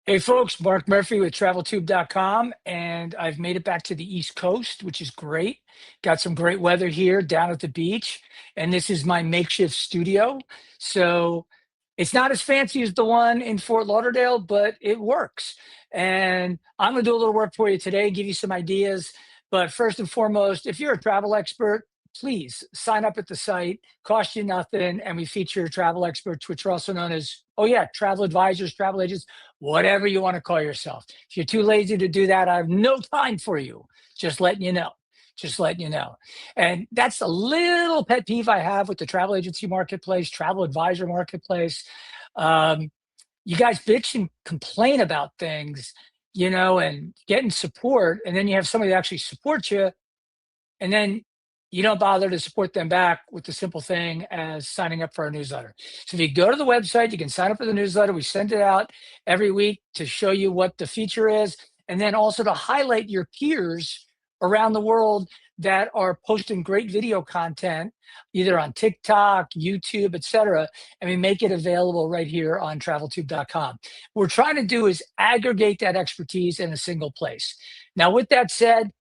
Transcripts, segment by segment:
Hey folks, Mark Murphy with TravelTube.com, and I've made it back to the East Coast, which is great. Got some great weather here down at the beach, and this is my makeshift studio. So it's not as fancy as the one in Fort Lauderdale, but it works. And I'm going to do a little work for you today, give you some ideas. But first and foremost, if you're a travel expert, please sign up at the site, cost you nothing, and we feature travel experts, which are also known as, oh yeah, travel advisors, travel agents, whatever you want to call yourself. If you're too lazy to do that, I have no time for you. Just letting you know. Just letting you know. And that's a little pet peeve I have with the travel agency marketplace, travel advisor marketplace. Um, you guys bitch and complain about things, and getting support. And then you have somebody that actually supports you, and then you don't bother to support them back with the simple thing as signing up for our newsletter. So if you go to the website, you can sign up for the newsletter. We send it out every week to show you what the feature is, and then also to highlight your peers around the world that are posting great video content, either on TikTok, YouTube, etc. And we make it available right here on traveltube.com. What we're trying to do is aggregate that expertise in a single place. Now, with that said,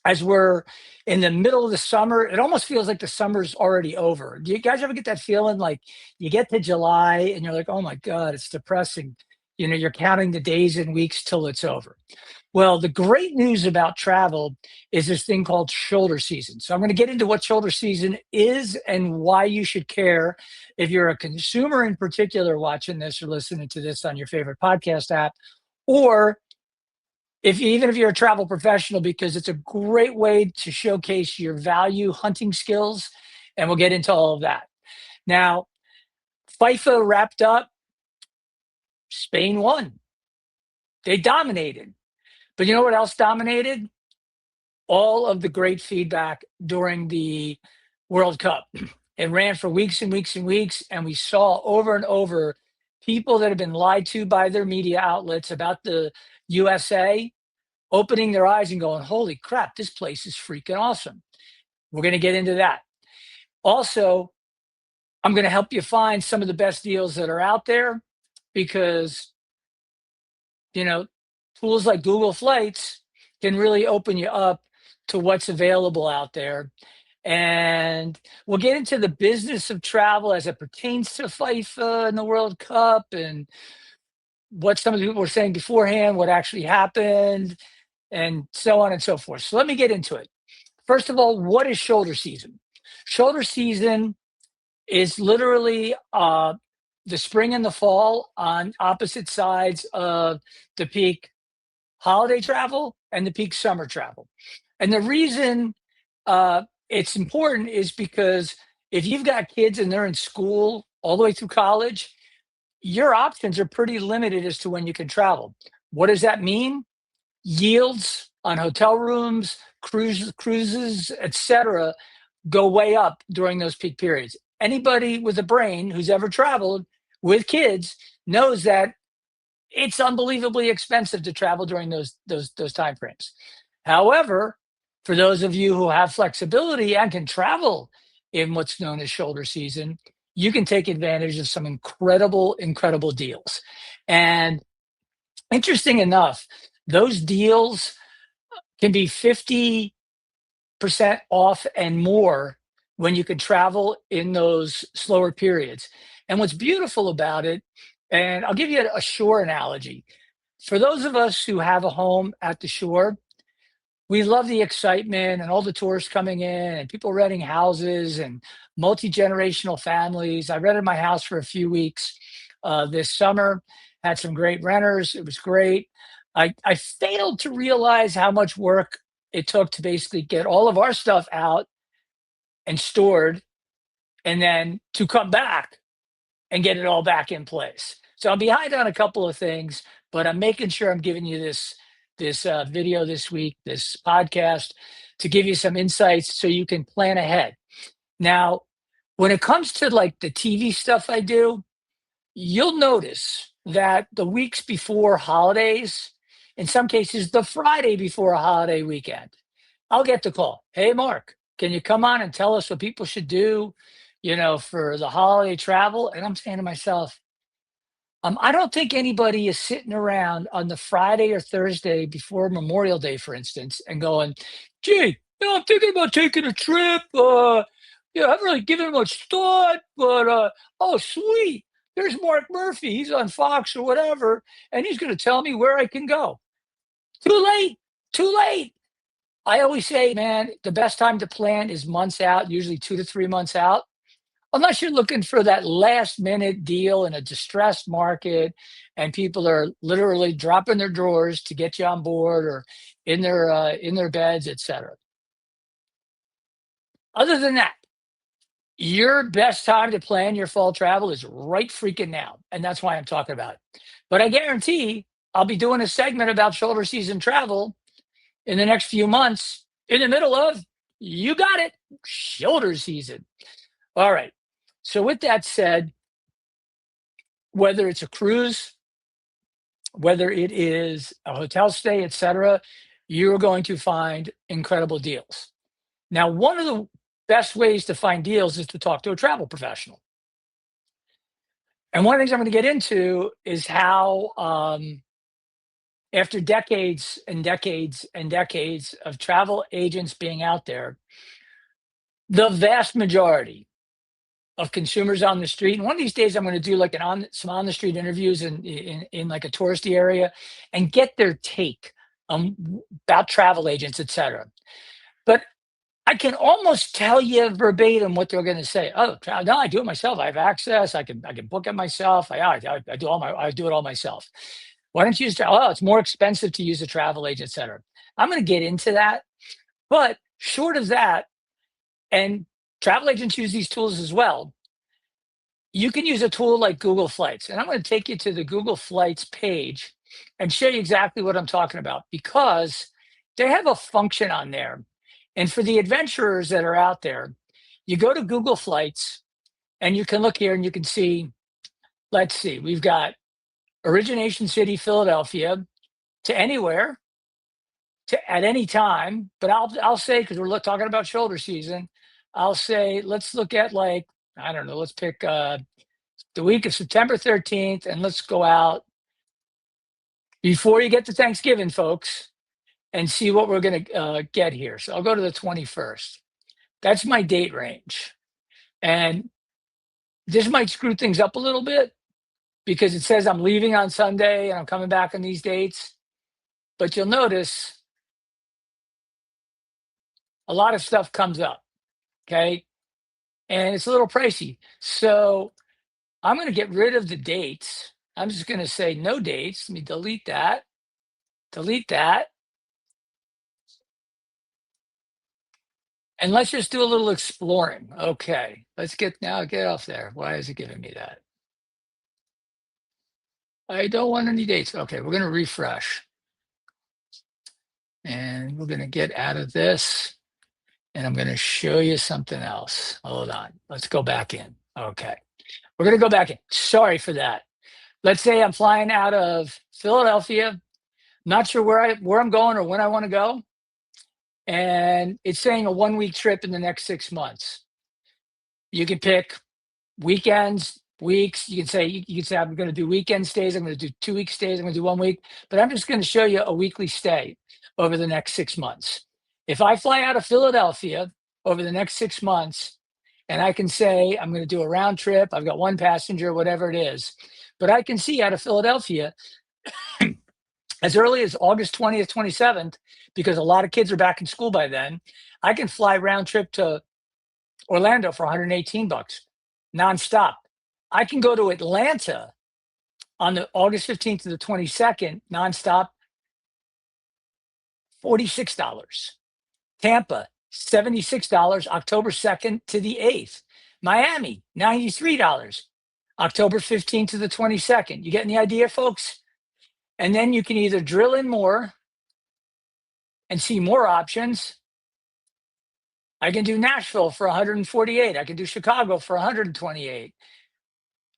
as we're in the middle of the summer, it almost feels like the summer's already over. Do you guys ever get that feeling like you get to July and you're like, oh my God, it's depressing? You're counting the days and weeks till it's over. Well, the great news about travel is this thing called shoulder season. So I'm going to get into what shoulder season is and why you should care if you're a consumer in particular watching this or listening to this on your favorite podcast app, or even if you're a travel professional, because it's a great way to showcase your value hunting skills, and we'll get into all of that. Now, FIFA wrapped up, Spain won. They dominated. But you know what else dominated? All of the great feedback during the World Cup. It ran for weeks and weeks and weeks, and we saw over and over people that have been lied to by their media outlets about the USA opening their eyes and going, holy crap, this place is freaking awesome. We're going to get into that. Also, I'm going to help you find some of the best deals that are out there because, you know, tools like Google Flights can really open you up to what's available out there. And we'll get into the business of travel as it pertains to FIFA and the World Cup and what some of the people were saying beforehand, what actually happened, and so on and so forth. So let me get into it. First of all, what is shoulder season? Shoulder season is literally the spring and the fall on opposite sides of the peak holiday travel and the peak summer travel. And the reason it's important is because if you've got kids and they're in school all the way through college, your options are pretty limited as to when you can travel. What does that mean? Yields on hotel rooms, cruises, etc., go way up during those peak periods. Anybody with a brain who's ever traveled with kids knows that it's unbelievably expensive to travel during those time frames. However, for those of you who have flexibility and can travel in what's known as shoulder season, you can take advantage of some incredible deals. And interesting enough, those deals can be 50% off and more when you can travel in those slower periods. And what's beautiful about it, and I'll give you a shore analogy. For those of us who have a home at the shore, we love the excitement and all the tourists coming in and people renting houses and multi-generational families. I rented my house for a few weeks this summer, had some great renters. It was great. I failed to realize how much work it took to basically get all of our stuff out and stored, and then to come back and get it all back in place. So I'm behind on a couple of things, but I'm making sure I'm giving you this video this week, this podcast, to give you some insights so you can plan ahead. Now, when it comes to like the TV stuff I do, you'll notice that the weeks before holidays, in some cases, the Friday before a holiday weekend, I'll get the call. Hey, Mark, can you come on and tell us what people should do, for the holiday travel? And I'm saying to myself, I don't think anybody is sitting around on the Friday or Thursday before Memorial Day, for instance, and going, "Gee, I'm thinking about taking a trip. Yeah, I haven't really given it much thought, but oh, sweet, there's Mark Murphy. He's on Fox or whatever, and he's going to tell me where I can go." Too late. Too late. I always say, man, the best time to plan is months out, usually 2 to 3 months out. Unless you're looking for that last minute deal in a distressed market and people are literally dropping their drawers to get you on board or in their beds, etc. Other than that, your best time to plan your fall travel is right freaking now. And that's why I'm talking about it. But I guarantee I'll be doing a segment about shoulder season travel in the next few months in the middle of, you got it, shoulder season. All right. So with that said, whether it's a cruise, whether it is a hotel stay, etc., you're going to find incredible deals. Now, one of the best ways to find deals is to talk to a travel professional. And one of the things I'm going to get into is how, after decades and decades and decades of travel agents being out there, the vast majority of consumers on the street. And one of these days, I'm going to do like some on the street interviews in like a touristy area and get their take about travel agents, etc. But I can almost tell you verbatim what they're going to say. Oh, no, I do it myself. I have access. I can book it myself. I do I do it all myself. Why don't you use? Oh, it's more expensive to use a travel agent, etc. I'm going to get into that, but short of that, and travel agents use these tools as well. You can use a tool like Google Flights. And I'm going to take you to the Google Flights page and show you exactly what I'm talking about because they have a function on there. And for the adventurers that are out there, you go to Google Flights and you can look here and you can see, let's see, we've got origination city, Philadelphia, to anywhere, to at any time. But I'll say, because we're talking about shoulder season, I'll say, let's look at like, I don't know, let's pick the week of September 13th, and let's go out before you get to Thanksgiving, folks, and see what we're going to get here. So I'll go to the 21st. That's my date range. And this might screw things up a little bit because it says I'm leaving on Sunday and I'm coming back on these dates. But you'll notice a lot of stuff comes up. Okay. And it's a little pricey. So I'm going to get rid of the dates. I'm just going to say no dates. Let me delete that. Delete that. And let's just do a little exploring. Okay, let's get off there. Why is it giving me that? I don't want any dates. Okay, we're going to refresh. And we're going to get out of this. And I'm going to show you something else. Hold on. Let's go back in. Okay. We're going to go back in. Sorry for that. Let's say I'm flying out of Philadelphia. Not sure where I'm going or when I want to go. And it's saying a 1 week trip in the next 6 months. You can pick weekends, weeks. You can say I'm going to do weekend stays. I'm going to do 2 week stays. I'm going to do 1 week. But I'm just going to show you a weekly stay over the next 6 months. If I fly out of Philadelphia over the next 6 months, and I can say I'm going to do a round trip. I've got one passenger, whatever it is. But I can see out of Philadelphia as early as August 20th, 27th, because a lot of kids are back in school by then. I can fly round trip to Orlando for 118 bucks nonstop. I can go to Atlanta on the August 15th to the 22nd nonstop, $46. Tampa, $76, October 2nd to the 8th. Miami, $93, October 15th to the 22nd. You getting the idea, folks? And then you can either drill in more and see more options. I can do Nashville for 148. I can do Chicago for 128.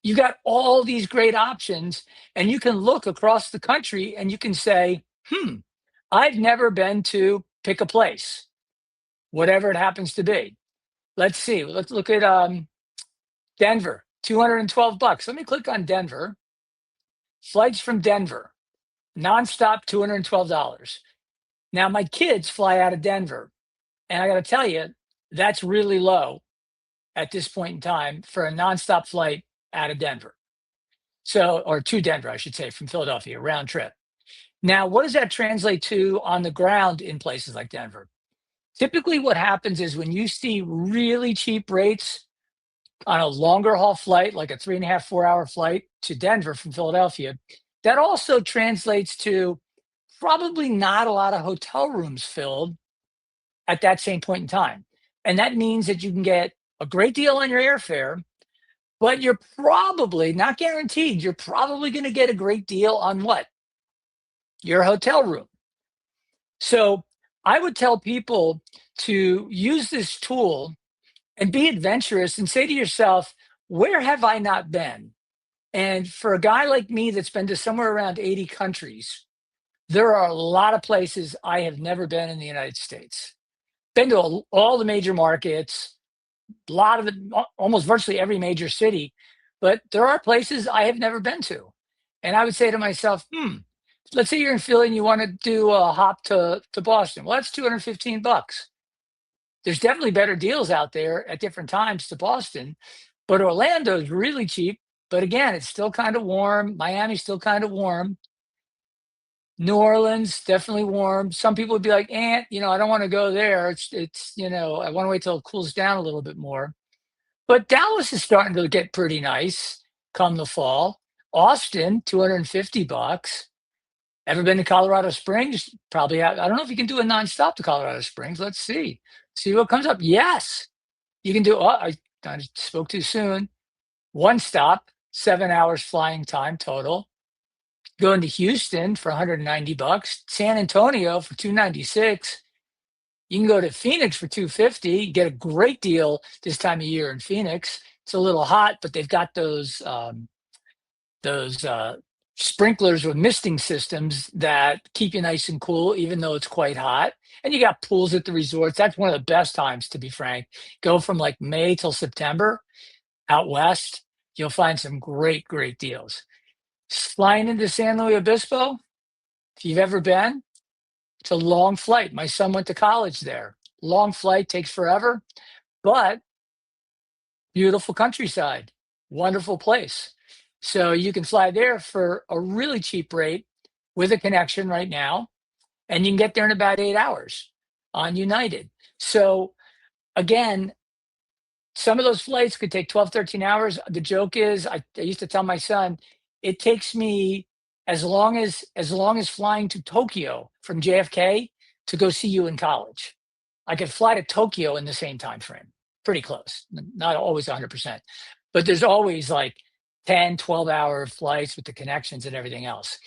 You got all these great options, and you can look across the country and you can say, I've never been to pick a place, whatever it happens to be. Let's see. Let's look at Denver, 212 bucks. Let me click on Denver. flights from Denver, nonstop, $212. Now, my kids fly out of Denver, and I got to tell you, that's really low at this point in time for a nonstop flight out of Denver. So, or to Denver, I should say, from Philadelphia, round trip. Now, what does that translate to on the ground in places like Denver? Typically, what happens is when you see really cheap rates on a longer haul flight, like a 3.5, 4 hour flight to Denver from Philadelphia, that also translates to probably not a lot of hotel rooms filled at that same point in time. And that means that you can get a great deal on your airfare, but you're probably not guaranteed. You're probably going to get a great deal on what? Your hotel room. So I would tell people to use this tool and be adventurous and say to yourself, where have I not been? And for a guy like me that's been to somewhere around 80 countries, there are a lot of places I have never been in the United States. Been to all the major markets, a lot of it, almost virtually every major city, but there are places I have never been to. And I would say to myself, let's say you're in Philly and you want to do a hop to Boston. Well, that's 215 bucks. There's definitely better deals out there at different times to Boston, but Orlando's really cheap. But again, it's still kind of warm. Miami's still kind of warm. New Orleans, definitely warm. Some people would be like, I don't want to go there. I want to wait till it cools down a little bit more. But Dallas is starting to get pretty nice come the fall. Austin, 250 bucks. Ever been to Colorado Springs? Probably. I don't know if you can do a nonstop to Colorado Springs. Let's see. See what comes up. Yes, you can do. Oh, I spoke too soon. One stop, 7 hours flying time total. Going to Houston for 190 bucks. San Antonio for 296. You can go to Phoenix for 250. Get a great deal this time of year in Phoenix. It's a little hot, but they've got those sprinklers with misting systems that keep you nice and cool, even though it's quite hot. And you got pools at the resorts. That's one of the best times, to be frank. Go from like May till September out west. You'll find some great, great deals. Flying into San Luis Obispo, if you've ever been, it's a long flight. My son went to college there. Long flight, takes forever, but beautiful countryside, wonderful place. So you can fly there for a really cheap rate with a connection right now, and you can get there in about 8 hours on United. So again, some of those flights could take 12, 13 hours. The joke is, I used to tell my son, it takes me as long as flying to Tokyo from JFK to go see you in college. I could fly to Tokyo in the same time frame, pretty close. Not always 100%, but there's always like 10, 12-hour flights with the connections and everything else.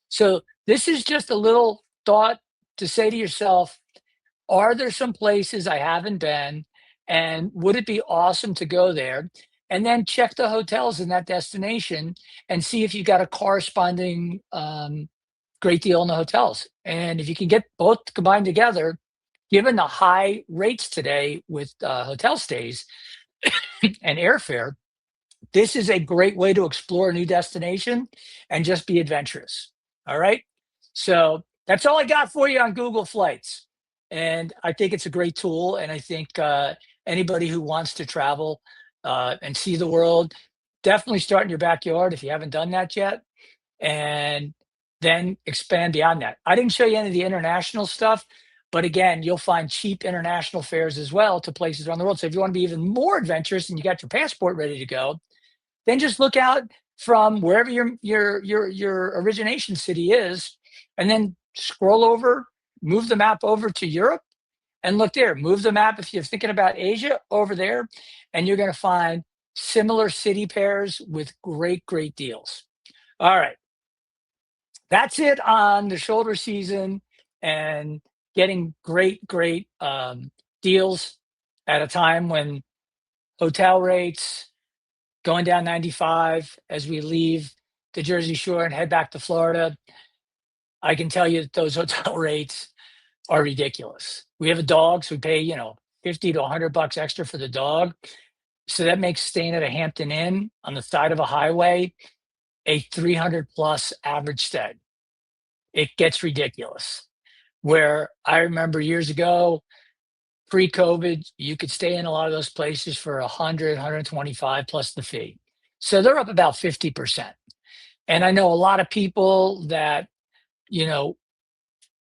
So this is just a little thought to say to yourself, are there some places I haven't been, and would it be awesome to go there? And then check the hotels in that destination and see if you got a corresponding great deal in the hotels. And if you can get both combined together, given the high rates today with hotel stays and airfare, this is a great way to explore a new destination and just be adventurous. All right. So that's all I got for you on Google Flights. And I think it's a great tool. And I think anybody who wants to travel and see the world, definitely start in your backyard if you haven't done that yet. And then expand beyond that. I didn't show you any of the international stuff, but again, you'll find cheap international fares as well to places around the world. So if you want to be even more adventurous and you got your passport ready to go, then just look out from wherever your origination city is, and then scroll over, move the map over to Europe, and look there. Move the map if you're thinking about Asia over there, and you're going to find similar city pairs with great, great deals. All right. That's it on the shoulder season and getting great, great deals at a time when hotel rates going down 95 as we leave the Jersey Shore and head back to Florida. I can tell you that those hotel rates are ridiculous. We have a dog, so we pay, 50 to 100 bucks extra for the dog. So that makes staying at a Hampton Inn on the side of a highway a 300 plus average stay. It gets ridiculous. Where I remember years ago, pre-COVID, you could stay in a lot of those places for 100, 125 plus the fee. So they're up about 50%. And I know a lot of people that, you know,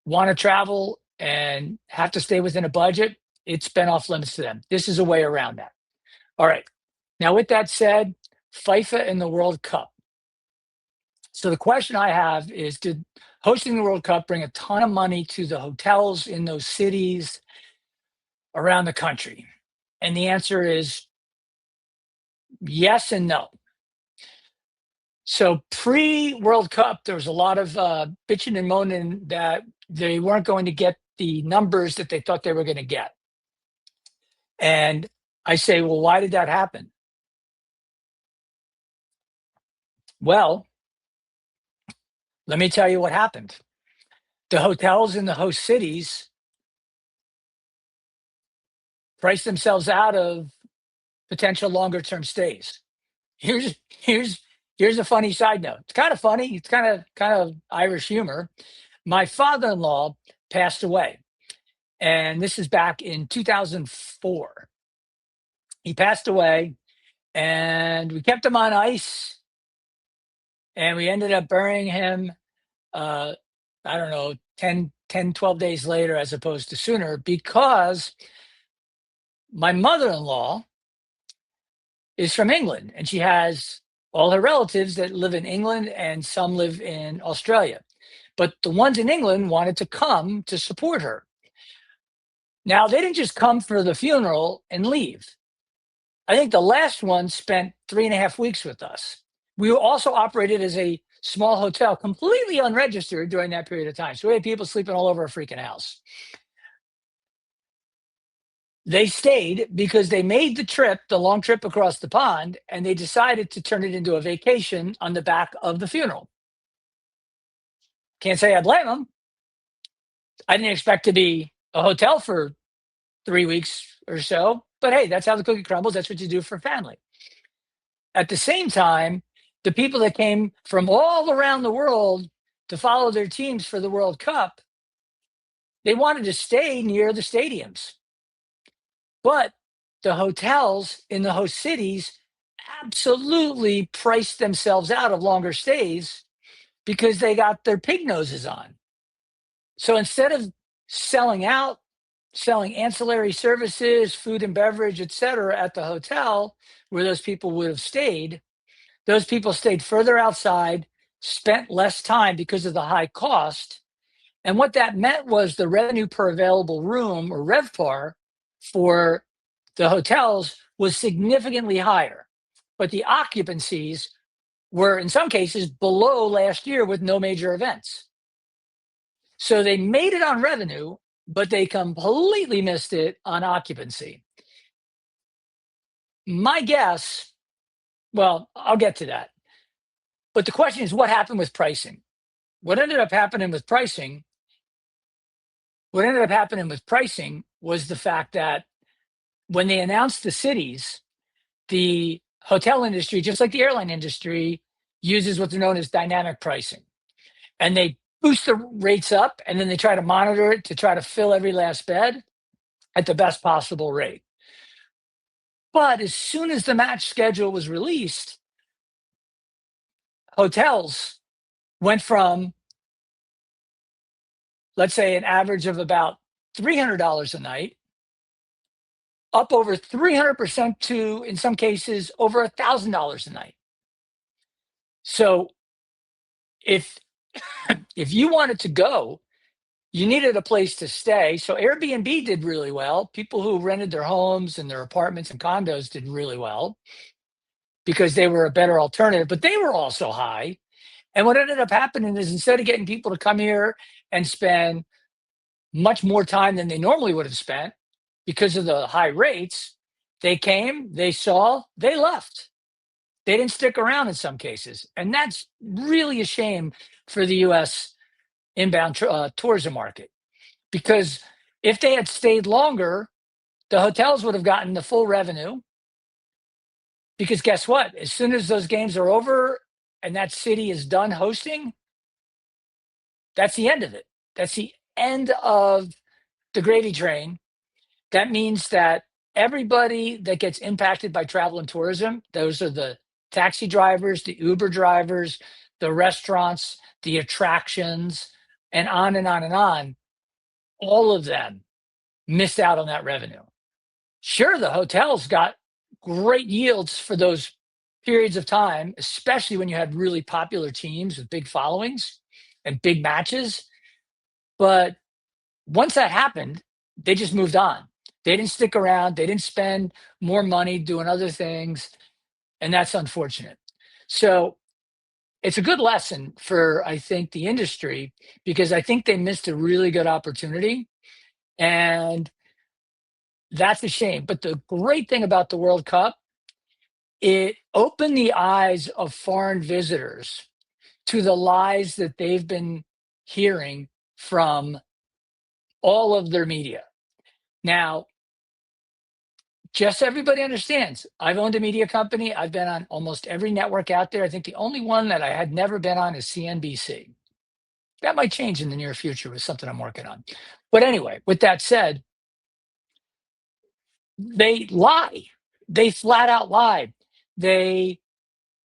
want to travel and have to stay within a budget. It's been off limits to them. This is a way around that. All right. Now, with that said, FIFA and the World Cup. So the question I have is, did hosting the World Cup bring a ton of money to the hotels in those cities around the country? And the answer is yes and no. So pre-World Cup, there was a lot of bitching and moaning that they weren't going to get the numbers that they thought they were going to get. And I say, well, why did that happen? Well, let me tell you what happened. The hotels in the host cities priced themselves out of potential longer term stays. Here's a funny side note. It's kind of funny. It's kind of Irish humor. My father-in-law passed away, and this is back in 2004. He passed away, and we kept him on ice, and we ended up burying him. Uh, I don't know, 12 days later, as opposed to sooner, because my mother-in-law is from England, and she has all her relatives that live in England and some live in Australia. But the ones in England wanted to come to support her. Now, they didn't just come for the funeral and leave. I think the last one spent 3.5 weeks with us. We were also operated as a small hotel, completely unregistered during that period of time. So we had people sleeping all over a freaking house. They stayed because they made the trip, the long trip across the pond, and they decided to turn it into a vacation on the back of the funeral. Can't say I blame them. I didn't expect to be a hotel for 3 weeks or so, but hey, that's how the cookie crumbles. That's what you do for family. At the same time, the people that came from all around the world to follow their teams for the World Cup, they wanted to stay near the stadiums. But the hotels in the host cities absolutely priced themselves out of longer stays because they got their pig noses on. So instead of selling out, selling ancillary services, food and beverage, et cetera, at the hotel where those people would have stayed, those people stayed further outside, spent less time because of the high cost. And what that meant was the revenue per available room, or RevPAR, for the hotels was significantly higher. But the occupancies were, in some cases, below last year with no major events. So they made it on revenue, but they completely missed it on occupancy. My guess, well, I'll get to that. But the question is, what happened with pricing? What ended up happening with pricing? What ended up happening with pricing was the fact that when they announced the cities, the hotel industry, just like the airline industry, uses what's known as dynamic pricing. And they boost the rates up, and then they try to monitor it to try to fill every last bed at the best possible rate. But as soon as the match schedule was released, hotels went from, let's say, an average of about $300 a night up over 300% to, in some cases, over $1,000 a night. So if if you wanted to go, you needed a place to stay. So Airbnb did really well. People who rented their homes and their apartments and condos did really well because they were a better alternative, but they were also high. And what ended up happening is, instead of getting people to come here and spend much more time than they normally would have spent because of the high rates, they came, they saw, they left. They didn't stick around in some cases. And that's really a shame for the US inbound tourism market, because if they had stayed longer, the hotels would have gotten the full revenue. Because guess what? As soon as those games are over and that city is done hosting, that's the end of it. That's the end of the gravy train. That means that everybody that gets impacted by travel and tourism, those are the taxi drivers, the Uber drivers, the restaurants, the attractions, and on and on and on, all of them missed out on that revenue. Sure, the hotels got great yields for those periods of time, especially when you had really popular teams with big followings and big matches. But once that happened, they just moved on. They didn't stick around. They didn't spend more money doing other things. And that's unfortunate. So it's a good lesson for, I think, the industry, because I think they missed a really good opportunity. And that's a shame. But the great thing about the World Cup, it opened the eyes of foreign visitors to the lies that they've been hearing from all of their media. Now, just so everybody understands, I've owned a media company. I've been on almost every network out there. I think the only one that I had never been on is CNBC. That might change in the near future with something I'm working on. But anyway, with that said, they lie. They flat out lie. They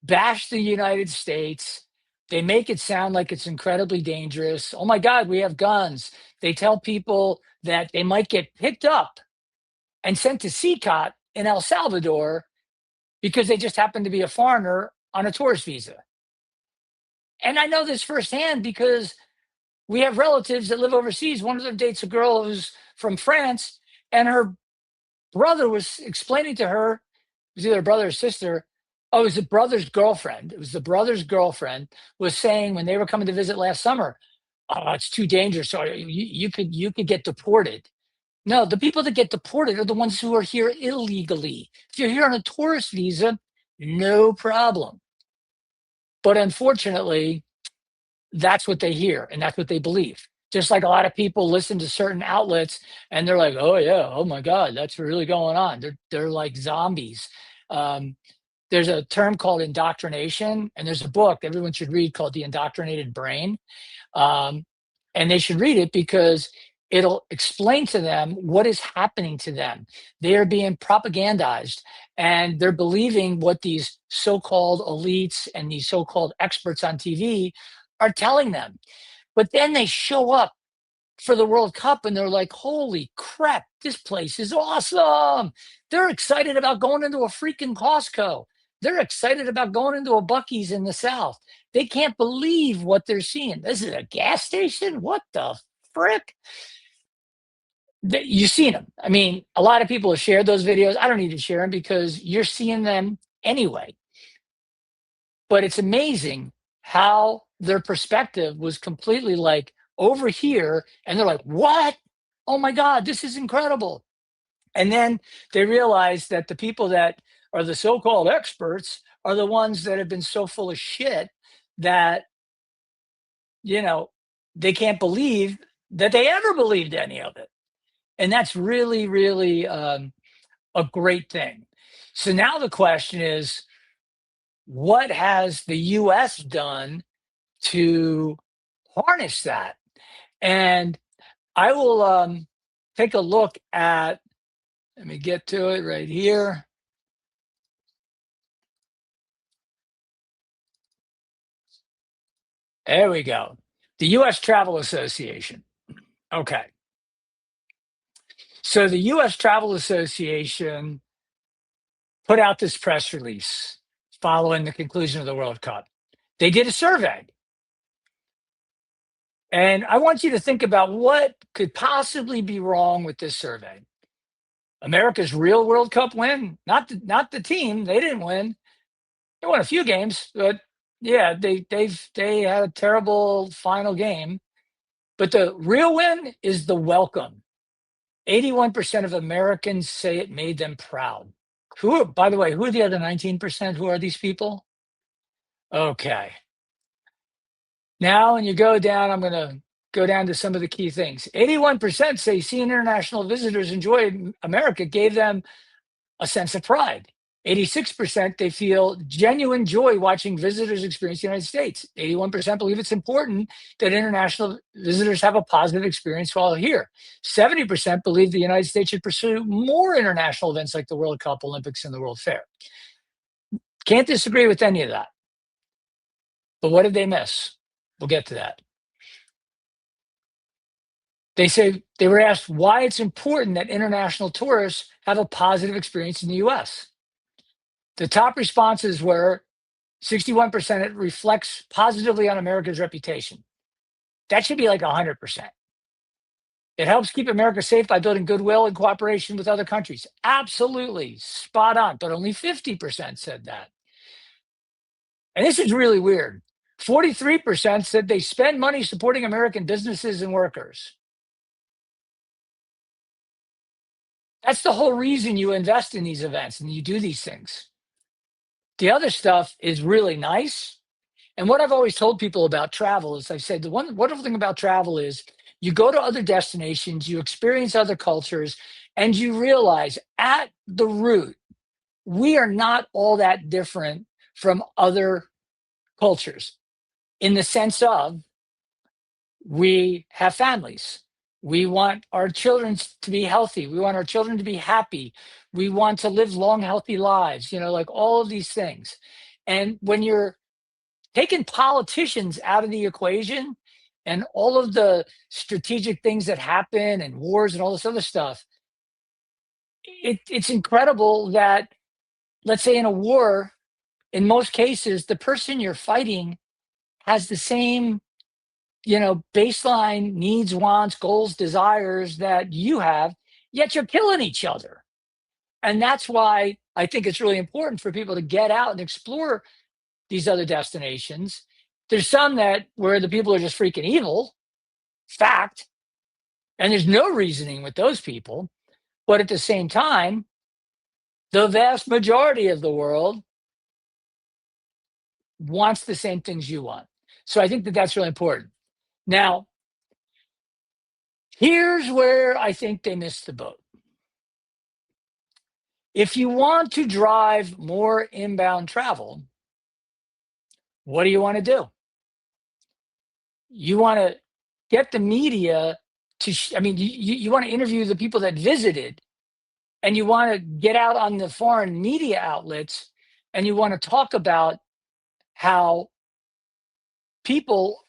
bash the United States. They make it sound like it's incredibly dangerous. Oh my God, we have guns. They tell people that they might get picked up and sent to CCOT in El Salvador because they just happen to be a foreigner on a tourist visa. And I know this firsthand because we have relatives that live overseas. One of them dates a girl who's from France, and her brother was explaining to her, it was either a brother or sister. Oh, it was the brother's girlfriend. It was the brother's girlfriend was saying when they were coming to visit last summer, oh, it's too dangerous. So you could get deported. No, the people that get deported are the ones who are here illegally. If you're here on a tourist visa, no problem. But unfortunately, that's what they hear and that's what they believe. Just like a lot of people listen to certain outlets and they're like, "Oh yeah, oh my God, that's really going on." They're like zombies. Um, there's a term called indoctrination, and there's a book everyone should read called The Indoctrinated Brain. Um, and they should read it because it'll explain to them what is happening to them. They are being propagandized and they're believing what these so called elites and these so called experts on TV are telling them. But then they show up for the World Cup and they're like, holy crap, this place is awesome. They're excited about going into a freaking Costco. They're excited about going into a Buc-ee's in the South. They can't believe what they're seeing. This is a gas station? What the frick? You've seen them. I mean, a lot of people have shared those videos. I don't need to share them because you're seeing them anyway. But it's amazing how their perspective was completely like over here. And they're like, what? Oh my God, this is incredible. And then they realize that the people that are the so called experts are the ones that have been so full of shit that, you know, they can't believe that they ever believed any of it. And that's really, really a great thing. So now the question is, what has the US done to harness that? And I will take a look at, let me get to it right here. There we go. The US Travel Association. Okay. So the US Travel Association put out this press release following the conclusion of the World Cup. They did a survey. And I want you to think about what could possibly be wrong with this survey. America's real World Cup win, not the team. They didn't win. They won a few games, but yeah, they had a terrible final game. But the real win is the welcome. 81% of Americans say it made them proud. By the way, who are the other 19%? Who are these people? Okay. Now, when you go down, I'm going to go down to some of the key things. 81% say seeing international visitors enjoy America gave them a sense of pride. 86% they feel genuine joy watching visitors experience the United States. 81% believe it's important that international visitors have a positive experience while here. 70% believe the United States should pursue more international events like the World Cup, Olympics, and the World Fair. Can't disagree with any of that. But what did they miss? We'll get to that. They say they were asked why it's important that international tourists have a positive experience in the US. The top responses were 61% it reflects positively on America's reputation. That should be like 100%. It helps keep America safe by building goodwill and cooperation with other countries. Absolutely spot on, but only 50% said that. And this is really weird. 43% said they spend money supporting American businesses and workers. That's the whole reason you invest in these events and you do these things. The other stuff is really nice. And what I've always told people about travel is I said the one wonderful thing about travel is you go to other destinations, you experience other cultures, and you realize at the root, we are not all that different from other cultures in the sense of we have families. We want our children to be healthy. We want our children to be happy. We want to live long, healthy lives, like all of these things. And when you're taking politicians out of the equation and all of the strategic things that happen and wars and all this other stuff, it's incredible that, let's say, in a war, in most cases, the person you're fighting has the same baseline needs, wants, goals, desires that you have, yet you're killing each other. And that's why I think it's really important for people to get out and explore these other destinations. There's some where the people are just freaking evil, fact, and there's no reasoning with those people. But at the same time, the vast majority of the world wants the same things you want. So I think that that's really important. Now, here's where I think they missed the boat. If you want to drive more inbound travel, what do you want to do? You want to get the media to, you want to interview the people that visited, and you want to get out on the foreign media outlets, and you want to talk about how people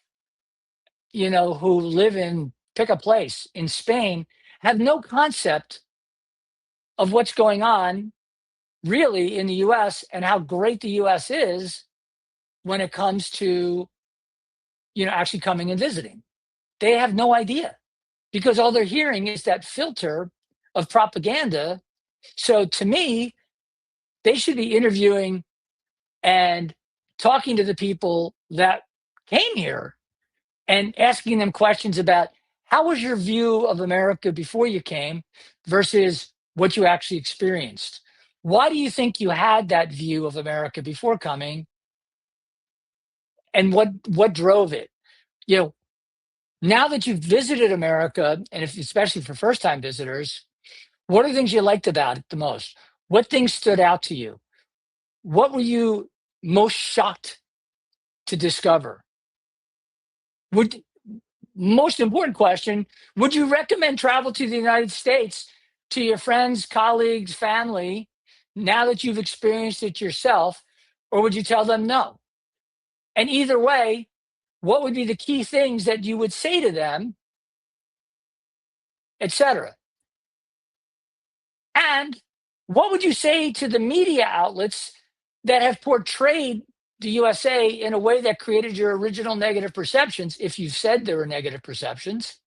who live in, pick a place in Spain, have no concept of what's going on really in the US and how great the US is when it comes to, actually coming and visiting. They have no idea because all they're hearing is that filter of propaganda. So to me, they should be interviewing and talking to the people that came here and asking them questions about how was your view of America before you came versus what you actually experienced. Why do you think you had that view of America before coming? And what drove it? Now that you've visited America, and especially for first-time visitors, what are the things you liked about it the most? What things stood out to you? What were you most shocked to discover? Most important question, would you recommend travel to the United States to your friends, colleagues, family, now that you've experienced it yourself, or would you tell them no? And either way, what would be the key things that you would say to them, etc.? And what would you say to the media outlets that have portrayed the USA in a way that created your original negative perceptions, if you've said there were negative perceptions?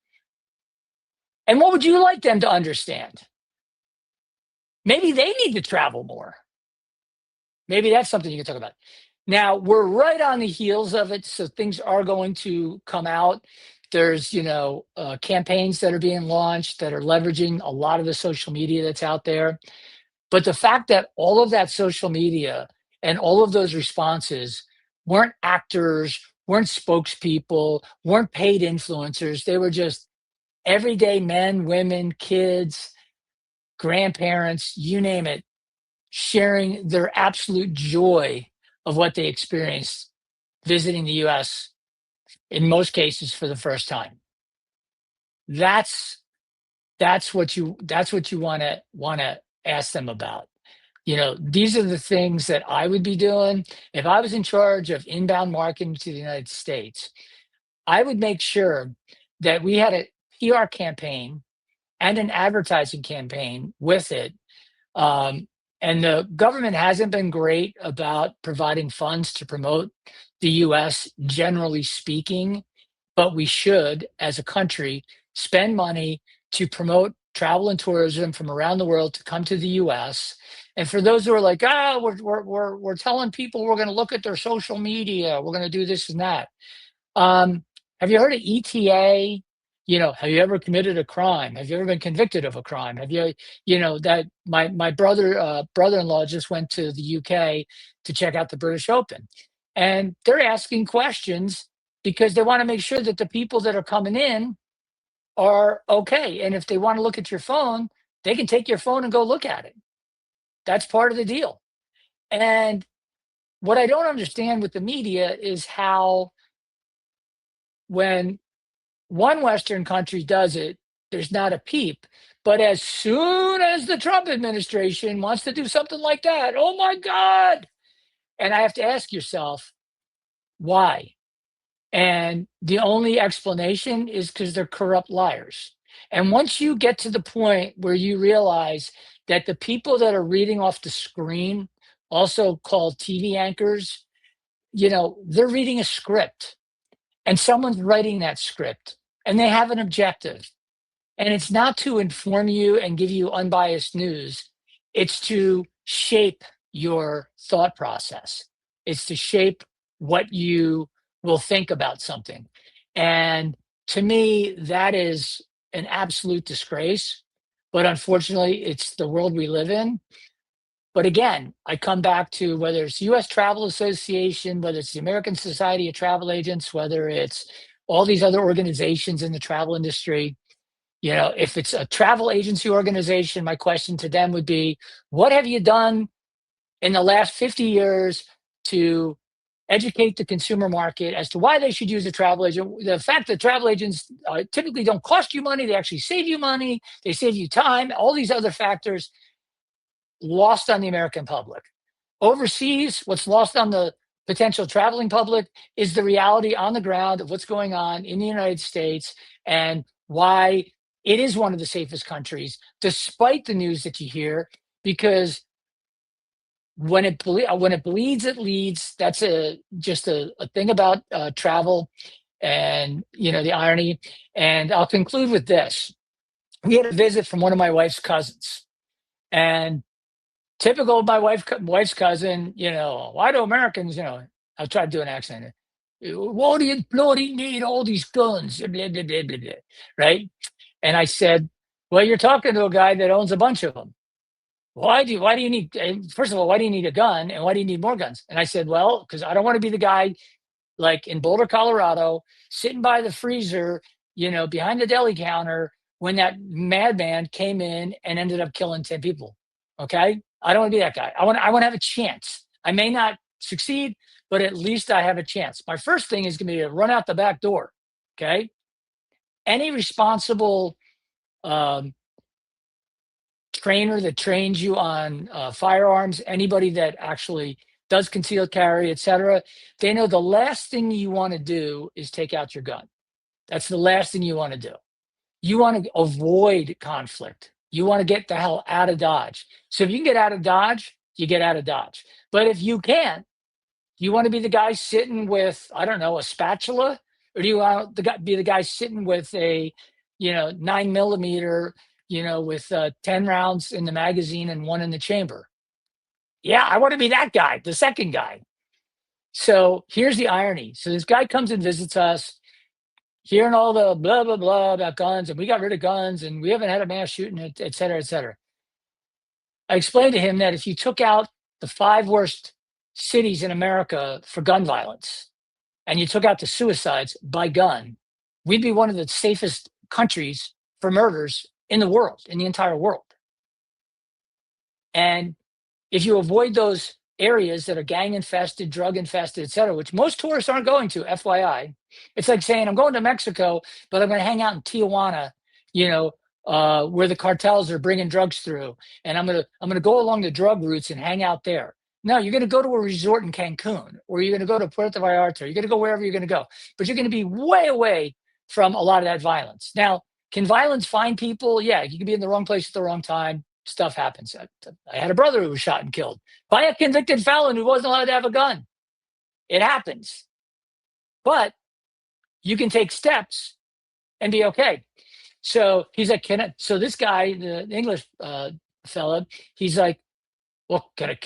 And what would you like them to understand? Maybe they need to travel more. Maybe that's something you can talk about. Now, we're right on the heels of it, so things are going to come out. There's, campaigns that are being launched that are leveraging a lot of the social media that's out there. But the fact that all of that social media and all of those responses weren't actors, weren't spokespeople, weren't paid influencers. They were just everyday men, women, kids, grandparents, you name it, sharing their absolute joy of what they experienced visiting the US, in most cases for the first time. That's that's what you wanna ask them about. You know, these are the things that I would be doing. If I was in charge of inbound marketing to the United States, I would make sure that we had a PR campaign and an advertising campaign with it. Um, and the government hasn't been great about providing funds to promote the US, generally speaking, but we should, as a country, spend money to promote travel and tourism from around the world to come to the US. And for those who are like, ah, we're telling people we're going to look at their social media, we're going to do this and that. Have you heard of ETA? You know, have you ever committed a crime? Have you ever been convicted of a crime? Have you, you know, that my brother-in-law just went to the UK to check out the British Open, and they're asking questions because they want to make sure that the people that are coming in are okay. And if they want to look at your phone, they can take your phone and go look at it. That's part of the deal. And what I don't understand with the media is how when one Western country does it, there's not a peep. But as soon as the Trump administration wants to do something like that, oh my God. And I have to ask yourself, why? And the only explanation is because they're corrupt liars. And once you get to the point where you realize that the people that are reading off the screen, also called TV anchors, you know, they're reading a script and someone's writing that script and they have an objective. And it's not to inform you and give you unbiased news, it's to shape your thought process. It's to shape what you will think about something. And to me, that is an absolute disgrace. But unfortunately, it's the world we live in. But again, I come back to whether it's US Travel Association, whether it's the American Society of Travel Agents, whether it's all these other organizations in the travel industry. You know, if it's a travel agency organization, my question to them would be, what have you done in the last 50 years to educate the consumer market as to why they should use a travel agent? The fact that travel agents typically don't cost you money, they actually save you money, they save you time, all these other factors lost on the American public. Overseas, what's lost on the potential traveling public is the reality on the ground of what's going on in the United States and why it is one of the safest countries, despite the news that you hear, because when it bleeds, it leads. That's just a thing about travel, and you know the irony. And I'll conclude with this: we had a visit from one of my wife's cousins, and typical of my wife's cousin, you know, why do Americans, you know, I'll try to do an accent. Why do you bloody need all these guns? Blah, blah, blah, blah, blah, right? And I said, well, you're talking to a guy that owns a bunch of them. Why do you need, first of all, why do you need a gun? And why do you need more guns? And I said, well, because I don't want to be the guy like in Boulder, Colorado, sitting by the freezer, you know, behind the deli counter when that madman came in and ended up killing 10 people. Okay. I don't want to be that guy. I want to have a chance. I may not succeed, but at least I have a chance. My first thing is going to be to run out the back door. Okay. Any responsible um, trainer that trains you on firearms, anybody that actually does concealed carry, etc., they know the last thing you want to do is take out your gun. That's the last thing you want to do. You want to avoid conflict. You want to get the hell out of Dodge. So if you can get out of Dodge, you get out of Dodge. But if you can't, you want to be the guy sitting with, I don't know, a spatula, or do you want to be the guy sitting with a, you know, 9 millimeter, you know, with 10 rounds in the magazine and one in the chamber? Yeah, I want to be that guy, the second guy. So here's the irony. So this guy comes and visits us, hearing all the blah, blah, blah about guns, and we got rid of guns, and we haven't had a mass shooting, et cetera, et cetera. I explained to him that if you took out the 5 worst cities in America for gun violence, and you took out the suicides by gun, we'd be one of the safest countries for murders in the world, in the entire world. And if you avoid those areas that are gang infested, drug infested, et cetera, which most tourists aren't going to, FYI, it's like saying, I'm going to Mexico, but I'm going to hang out in Tijuana, you know, where the cartels are bringing drugs through. And I'm going to go along the drug routes and hang out there. No, you're going to go to a resort in Cancun, or you're going to go to Puerto Vallarta, you're going to go wherever you're going to go, but you're going to be way away from a lot of that violence. Now, can violence find people? Yeah, you can be in the wrong place at the wrong time. Stuff happens. I had a brother who was shot and killed by a convicted felon who wasn't allowed to have a gun. It happens. But you can take steps and be okay. So he's like, so this guy, the English fella, he's like, well, can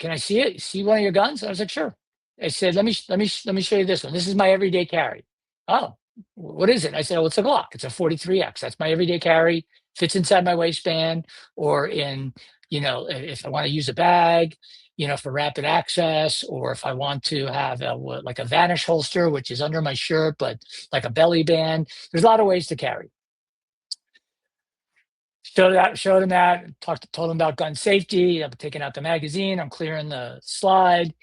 I see it? See one of your guns? I was like, sure. I said, let me show you this one. This is my everyday carry. Oh, what is it? I said, oh, it's a Glock. It's a 43X. That's my everyday carry. Fits inside my waistband, or in, if I want to use a bag, for rapid access, or if I want to have like a Vanish holster, which is under my shirt, but like a belly band. There's a lot of ways to carry. Showed him that, told him about gun safety. I'm taking out the magazine, I'm clearing the slide.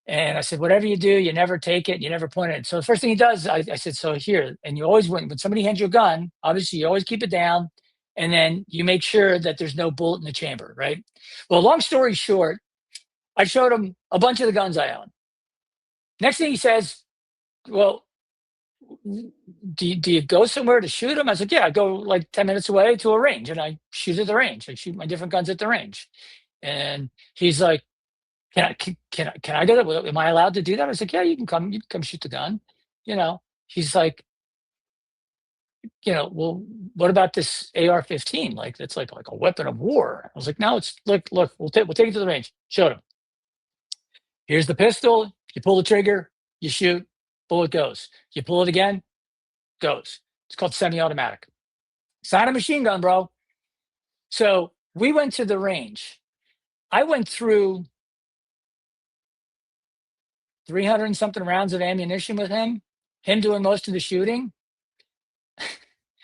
And I said, whatever you do, you never take it, you never point it. So the first thing he does, I said, so here, and you always, when somebody hands you a gun, obviously you always keep it down, and then you make sure that there's no bullet in the chamber, right? Well, long story short, I showed him a bunch of the guns I own. Next thing he says, well, do you go somewhere to shoot them? I was like, yeah, I go like 10 minutes away to a range and I shoot at the range. I shoot my different guns at the range. And he's like, can I do that? Am I allowed to do that? I was like, yeah, you can come shoot the gun. He's like, well, what about this AR-15? Like, it's like a weapon of war. I was like, no, it's look, we'll take it to the range. Showed him. Here's the pistol. You pull the trigger, you shoot, bullet goes. You pull it again, goes. It's called semi-automatic. It's not a machine gun, bro. So we went to the range. I went through 300 and something rounds of ammunition with him doing most of the shooting.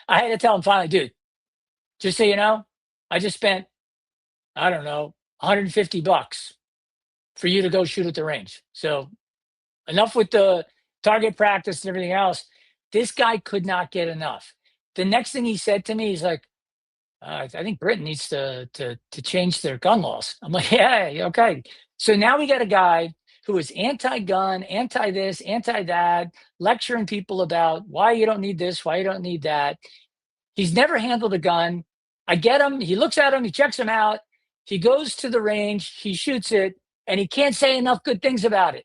I had to tell him finally, dude, just so you know, I just spent, I don't know, $150 for you to go shoot at the range. So enough with the target practice and everything else. This guy could not get enough. The next thing he said to me, he's like, I think Britain needs to change their gun laws. I'm like, yeah, okay. So now we got a guy who is anti-gun, anti-this, anti-that, lecturing people about why you don't need this, why you don't need that. He's never handled a gun. I get him. He looks at him. He checks him out. He goes to the range. He shoots it, and he can't say enough good things about it.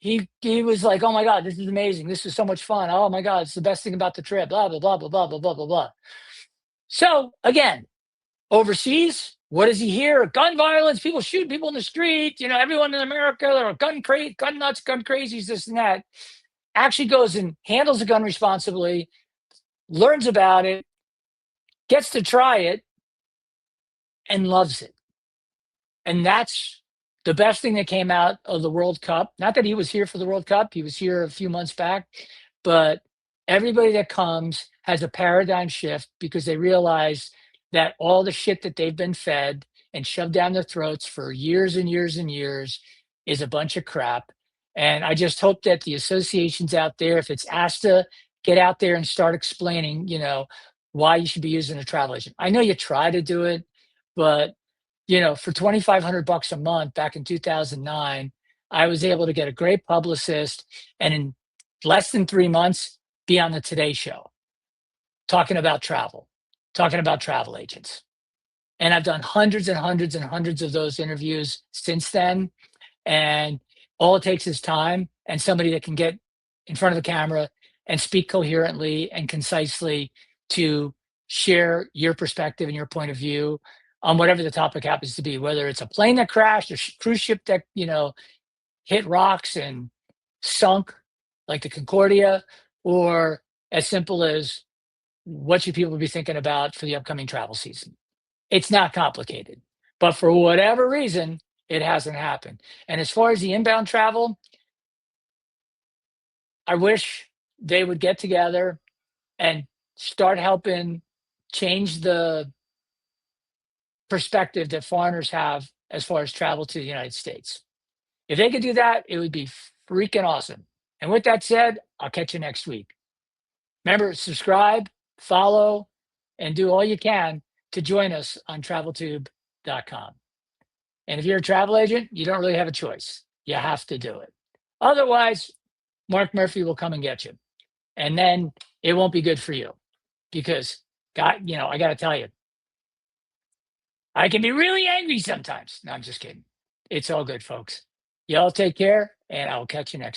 He was like, oh my God, this is amazing. This is so much fun. Oh my God, it's the best thing about the trip. Blah, blah, blah, blah, blah, blah, blah, blah, blah. So again, overseas, what does he hear? Gun violence, people shoot people in the street. Everyone in America are gun nuts, gun crazies, this and that. Actually goes and handles the gun responsibly, learns about it, gets to try it, and loves it. And that's the best thing that came out of the World Cup. Not that he was here for the World Cup, he was here a few months back, but everybody that comes has a paradigm shift because they realize that all the shit that they've been fed and shoved down their throats for years and years and years is a bunch of crap. And I just hope that the associations out there, if it's ASTA, get out there and start explaining, why you should be using a travel agent. I know you try to do it, but for $2,500 a month back in 2009, I was able to get a great publicist, and in less than 3 months, be on the Today Show, talking about travel agents. And I've done hundreds and hundreds and hundreds of those interviews since then. And all it takes is time and somebody that can get in front of the camera and speak coherently and concisely to share your perspective and your point of view on whatever the topic happens to be, whether it's a plane that crashed, a cruise ship that, hit rocks and sunk like the Concordia, or as simple as what should people be thinking about for the upcoming travel season. It's not complicated, but for whatever reason, it hasn't happened. And as far as the inbound travel, I wish they would get together and start helping change the perspective that foreigners have as far as travel to the United States. If they could do that, it would be freaking awesome. And with that said, I'll catch you next week. Remember, subscribe, follow, and do all you can to join us on traveltube.com. And if you're a travel agent, you don't really have a choice. You have to do it. Otherwise, Mark Murphy will come and get you. And then it won't be good for you because, God, I got to tell you, I can be really angry sometimes. No, I'm just kidding. It's all good, folks. Y'all take care, and I'll catch you next time.